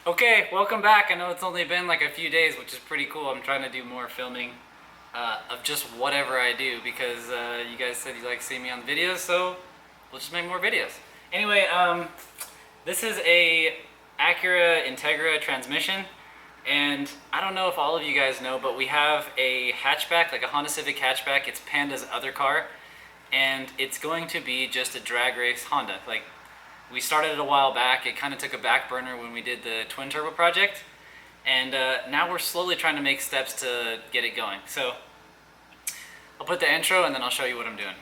Okay, welcome back. I know it's only been like a few days, which is pretty cool. I'm trying to do more filming of just whatever I do because you guys said you like seeing me on the videos, so we'll just make more videos. Anyway, this is a Acura Integra transmission, and I don't know if all of you guys know, but we have a hatchback, like a Honda Civic hatchback. It's Panda's other car, and it's going to be just a drag race Honda. Like, we started it a while back. It kind of took a back burner when we did the twin turbo project, and now we're slowly trying to make steps to get it going. So I'll put the intro and then I'll show you what I'm doing.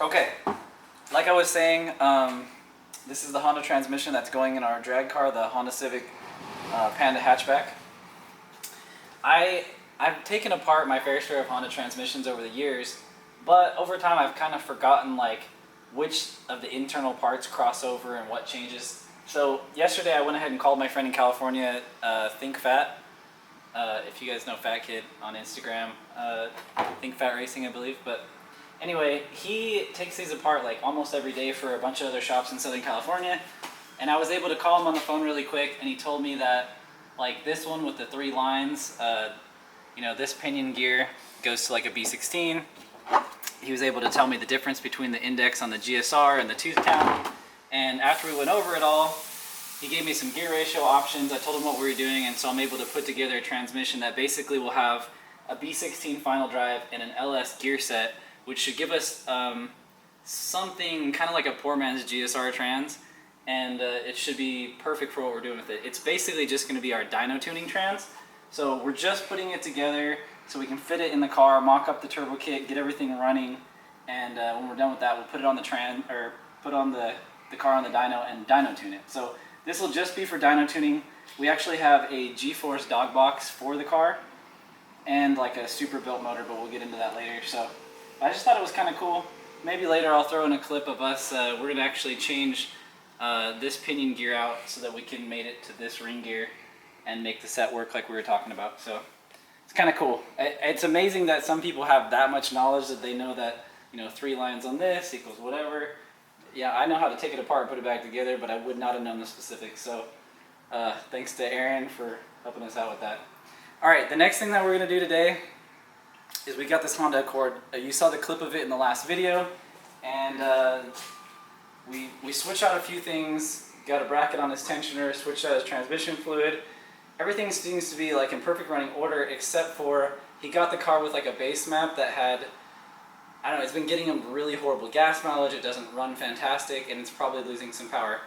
Okay, like I was saying, this is the Honda transmission that's going in our drag car, the Honda Civic Panda hatchback. I've taken apart my fair share of Honda transmissions over the years, but over time I've kind of forgotten like which of the internal parts cross over and what changes. So yesterday I went ahead and called my friend in California, Think Fat. If you guys know Fat Kid on Instagram, Think Fat Racing, I believe. But anyway, he takes these apart like almost every day for a bunch of other shops in Southern California, and I was able to call him on the phone really quick, and he told me that like this one with the 3 lines, you know, this pinion gear goes to like a B16. He was able to tell me the difference between the index on the GSR and the tooth count. And after we went over it all, he gave me some gear ratio options. I told him what we were doing, and so I'm able to put together a transmission that basically will have a B16 final drive and an LS gear set, which should give us something kind of like a poor man's GSR trans. And it should be perfect for what we're doing with it. It's basically just going to be our dyno tuning trans. So we're just putting it together so we can fit it in the car, mock up the turbo kit, get everything running, and when we're done with that, we'll put it on the put on the car on the dyno and dyno tune it. So this will just be for dyno tuning. We actually have a G-Force dog box for the car and like a super built motor, but we'll get into that later. So I just thought it was kind of cool. Maybe later I'll throw in a clip of us. We're going to actually change this pinion gear out so that we can mate it to this ring gear and make the set work like we were talking about. So it's kind of cool. It's amazing that some people have that much knowledge that they know that, you know, 3 lines on this equals whatever. Yeah, I know how to take it apart and put it back together, but I would not have known the specifics. So thanks to Aaron for helping us out with that. All right, the next thing that we're going to do today is we got this Honda Accord. You saw the clip of it in the last video, and we switched out a few things, got a bracket on his tensioner, switched out his transmission fluid. Everything seems to be like in perfect running order, except for he got the car with like a base map that had, I don't know, it's been getting him really horrible gas mileage. It doesn't run fantastic, and it's probably losing some power.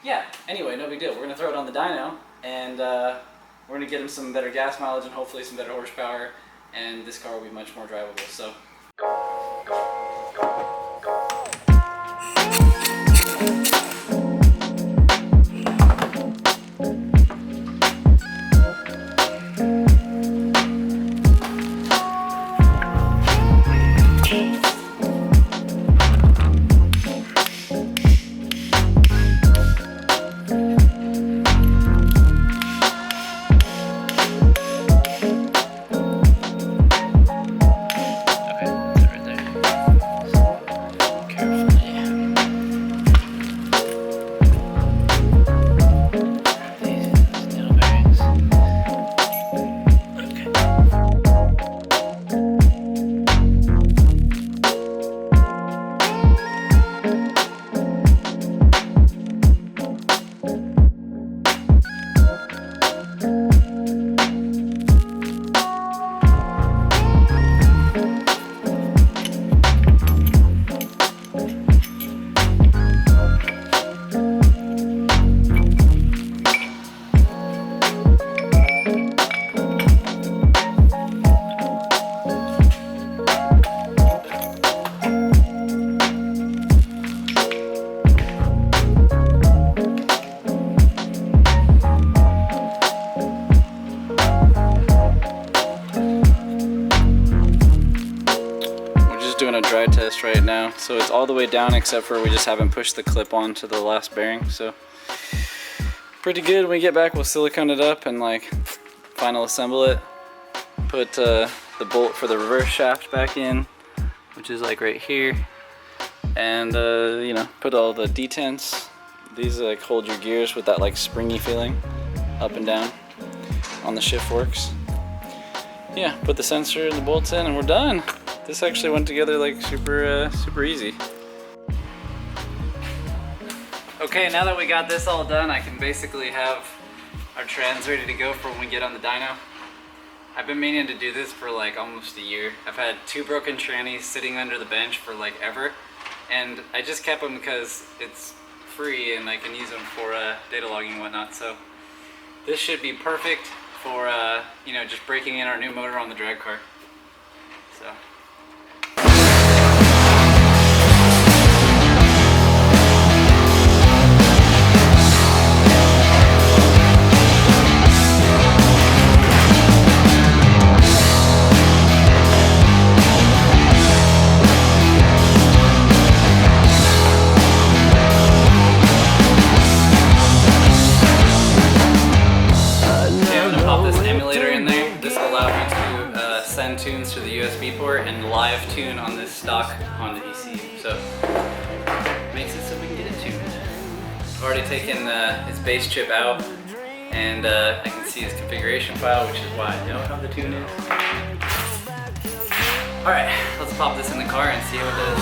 Yeah, anyway, no big deal. We're going to throw it on the dyno, and we're going to get him some better gas mileage and hopefully some better horsepower, and this car will be much more drivable. So. Dry test right now, so it's all the way down except for we just haven't pushed the clip onto the last bearing. So pretty good. When we get back, we'll silicone it up and like final assemble it, put the bolt for the reverse shaft back in, which is like right here. And you know, put all the detents. These like hold your gears with that like springy feeling up and down on the shift works. Yeah, put the sensor and the bolts in and we're done. This actually went together like super easy. Okay, now that we got this all done, I can basically have our trans ready to go for when we get on the dyno. I've been meaning to do this for like almost a year. I've had 2 broken trannies sitting under the bench for like ever, and I just kept them because it's free and I can use them for data logging and whatnot. So this should be perfect for you know, just breaking in our new motor on the drag car. So. Tunes to the USB port and live tune on this stock Honda ECU, so makes it so we can get it tuned. I've already taken his base chip out, and I can see his configuration file, which is why I know how the tune is. All right, let's pop this in the car and see how it does.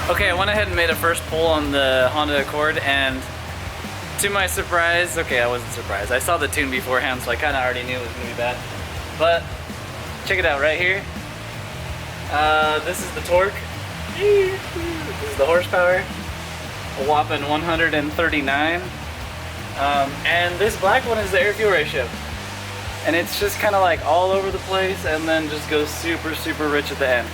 Okay, I went ahead and made a first pull on the Honda Accord, and to my surprise, okay, I wasn't surprised. I saw the tune beforehand, so I kind of already knew it was going to be bad. But check it out right here. This is the torque. This is the horsepower. A whopping 139. And this black one is the air-fuel ratio. And it's just kind of like all over the place, and then just goes super rich at the end.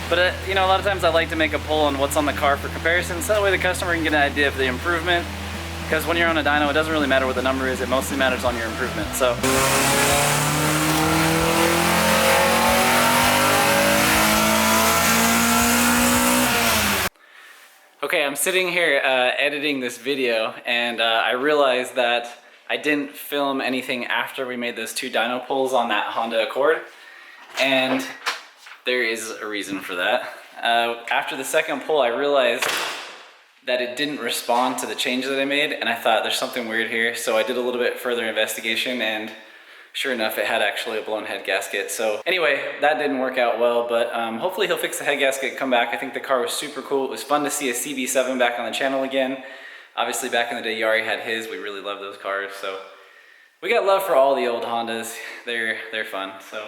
But you know, a lot of times I like to make a poll on what's on the car for comparison, so that way the customer can get an idea of the improvement. Because when you're on a dyno, it doesn't really matter what the number is, it mostly matters on your improvement. So. Okay, I'm sitting here editing this video, and I realized that I didn't film anything after we made those 2 dyno pulls on that Honda Accord. And there is a reason for that. After the second pull, I realized that it didn't respond to the change that I made, and I thought there's something weird here. So I did a little bit further investigation, and sure enough, it had actually a blown head gasket. So anyway, that didn't work out well, but hopefully he'll fix the head gasket and come back. I think the car was super cool. It was fun to see a CB7 back on the channel again. Obviously back in the day, Yari had his. We really love those cars. So we got love for all the old Hondas. They're fun. So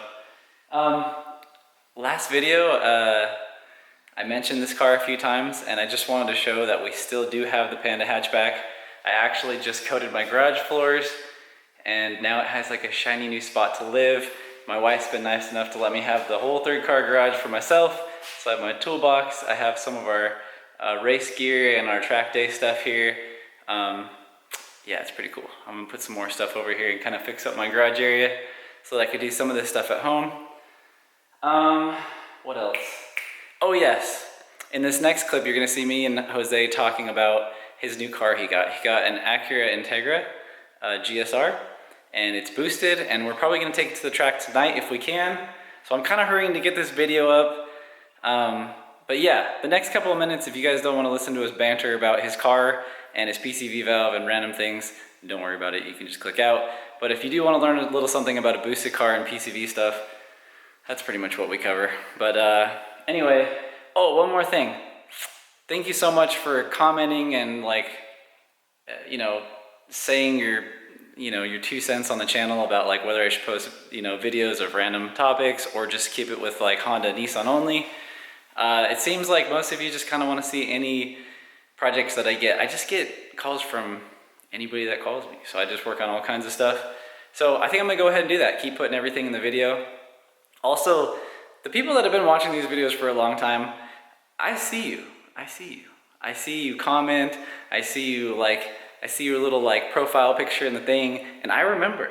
last video, I mentioned this car a few times, and I just wanted to show that we still do have the Panda hatchback. I actually just coated my garage floors, and now it has like a shiny new spot to live. My wife's been nice enough to let me have the whole 3rd car garage for myself. So I have my toolbox, I have some of our race gear and our track day stuff here. Yeah, it's pretty cool. I'm gonna put some more stuff over here and kind of fix up my garage area so that I could do some of this stuff at home. What else? Oh yes, in this next clip you're gonna see me and Jose talking about his new car he got. He got an Acura Integra GSR, and it's boosted, and we're probably gonna take it to the track tonight if we can. So I'm kind of hurrying to get this video up. But yeah, the next couple of minutes, if you guys don't want to listen to us banter about his car and his PCV valve and random things, don't worry about it, you can just click out. But if you do want to learn a little something about a boosted car and PCV stuff, that's pretty much what we cover. But anyway, oh, one more thing. Thank you so much for commenting and like, saying your 2 cents on the channel about like whether I should post, videos of random topics or just keep it with like Honda, Nissan only. It seems like most of you just kind of want to see any projects that I get. I just get calls from anybody that calls me. So I just work on all kinds of stuff. So I think I'm gonna go ahead and do that. Keep putting everything in the video. Also, the people that have been watching these videos for a long time, I see you. I see you comment. I see your little like profile picture in the thing, and I remember.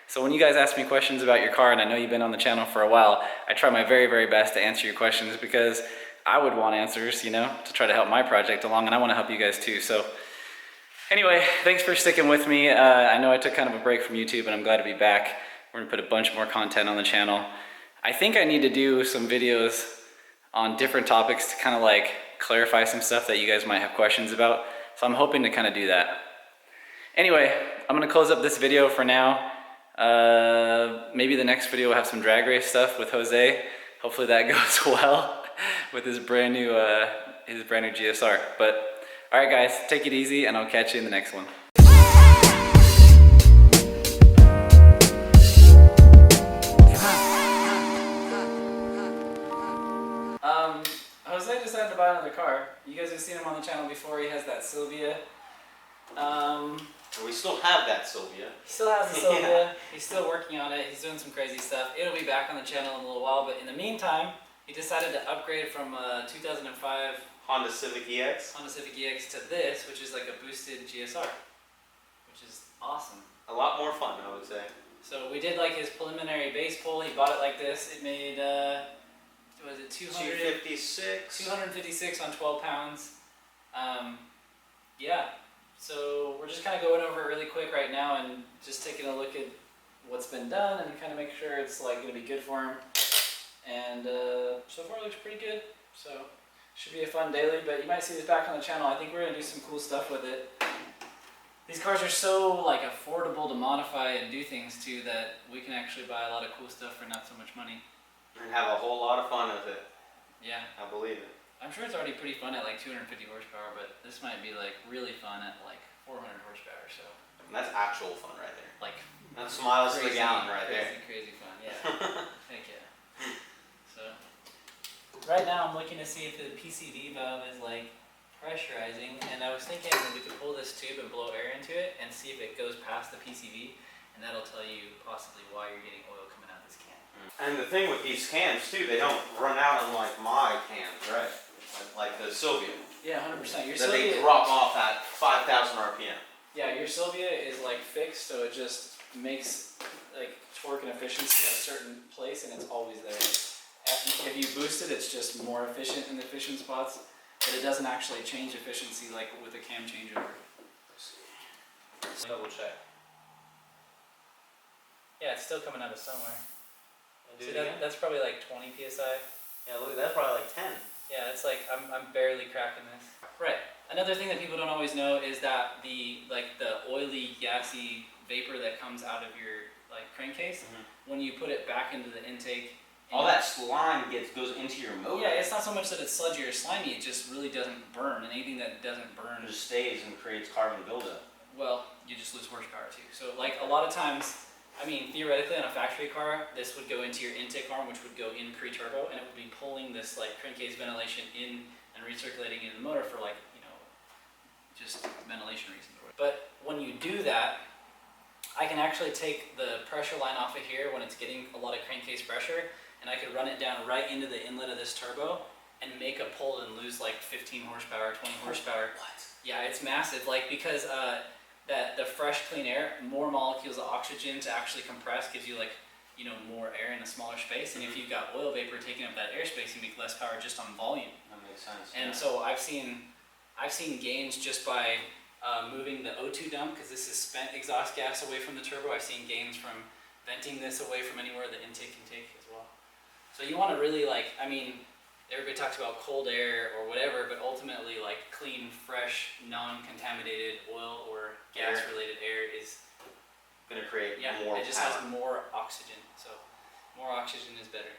So when you guys ask me questions about your car, and I know you've been on the channel for a while, I try my very, very best to answer your questions because I would want answers, to try to help my project along, and I want to help you guys too. So anyway, thanks for sticking with me. I know I took kind of a break from YouTube, and I'm glad to be back. We're gonna put a bunch more content on the channel. I think I need to do some videos on different topics to kind of like clarify some stuff that you guys might have questions about. So I'm hoping to kind of do that. Anyway, I'm gonna close up this video for now. Maybe the next video will have some drag race stuff with Jose. Hopefully that goes well with his brand new GSR. But all right guys, take it easy and I'll catch you in the next one. Jose decided to buy another car. You guys have seen him on the channel before. He has that Sylvia. We still have that Sylvia. He still has the Sylvia. Yeah. He's still working on it. He's doing some crazy stuff. It'll be back on the channel in a little while, but in the meantime, he decided to upgrade from 2005 Honda Civic EX to this, which is like a boosted GSR, which is awesome. A lot more fun, I would say. So we did like his preliminary base pull. He bought it like this. It made, was it 256 on 12 pounds. Yeah. So we're just kind of going over it really quick right now and just taking a look at what's been done and kind of make sure it's like going to be good for him. And so far it looks pretty good. So should be a fun daily, but you might see this back on the channel. I think we're going to do some cool stuff with it. These cars are so like affordable to modify and do things to that we can actually buy a lot of cool stuff for not so much money. And have a whole lot of fun with it. Yeah. I believe it. I'm sure it's already pretty fun at like 250 horsepower, but this might be like really fun at like 400 horsepower, so. And that's actual fun right there. Like. That's miles to the gallon right there. Crazy fun, yeah. Heck yeah. So, right now I'm looking to see if the PCV valve is like pressurizing, and I was thinking that we could pull this tube and blow air into it and see if it goes past the PCV, and that'll tell you possibly why you're getting oil coming out of this can. And the thing with these cans too, they don't run out on like my cans, right? Like the Sylvia. Yeah, 100%. Your that Sylvia, they drop off at 5,000 RPM. Yeah, your Sylvia is like fixed, so it just makes like torque and efficiency at a certain place, and it's always there. If you boost it, it's just more efficient in the efficient spots, but it doesn't actually change efficiency like with a cam changeover. Double check. Yeah, it's still coming out of somewhere. See, that's probably like 20 psi. Yeah, look at that, probably like 10. Yeah, it's like I'm barely cracking this. Right. Another thing that people don't always know is that the oily, gassy vapor that comes out of your like crankcase, when you put it back into the intake, all that slime goes into your motor. Yeah, it's not so much that it's sludgy or slimy; it just really doesn't burn. And anything that doesn't burn just stays and creates carbon buildup. Well, you just lose horsepower too. So like a lot of times. I mean, theoretically, on a factory car, this would go into your intake arm, which would go in pre-turbo, and it would be pulling this like crankcase ventilation in and recirculating into the motor for like, just ventilation reasons. But when you do that, I can actually take the pressure line off of here when it's getting a lot of crankcase pressure, and I could run it down right into the inlet of this turbo and make a pull and lose like 15 horsepower, 20 horsepower. What? Yeah, it's massive. Like because that the fresh clean air, more molecules of oxygen to actually compress gives you like more air in a smaller space, and if you've got oil vapor taking up that airspace, you make less power just on volume. That makes sense. And so I've seen gains just by moving the O2 dump, because this is spent exhaust gas away from the turbo. I've seen gains from venting this away from anywhere the intake can take as well. So you want to really everybody talks about cold air or whatever, but ultimately like clean, fresh, non-contaminated oil or gas-related air is Gonna create yeah, more it just power. has more oxygen. So more oxygen is better.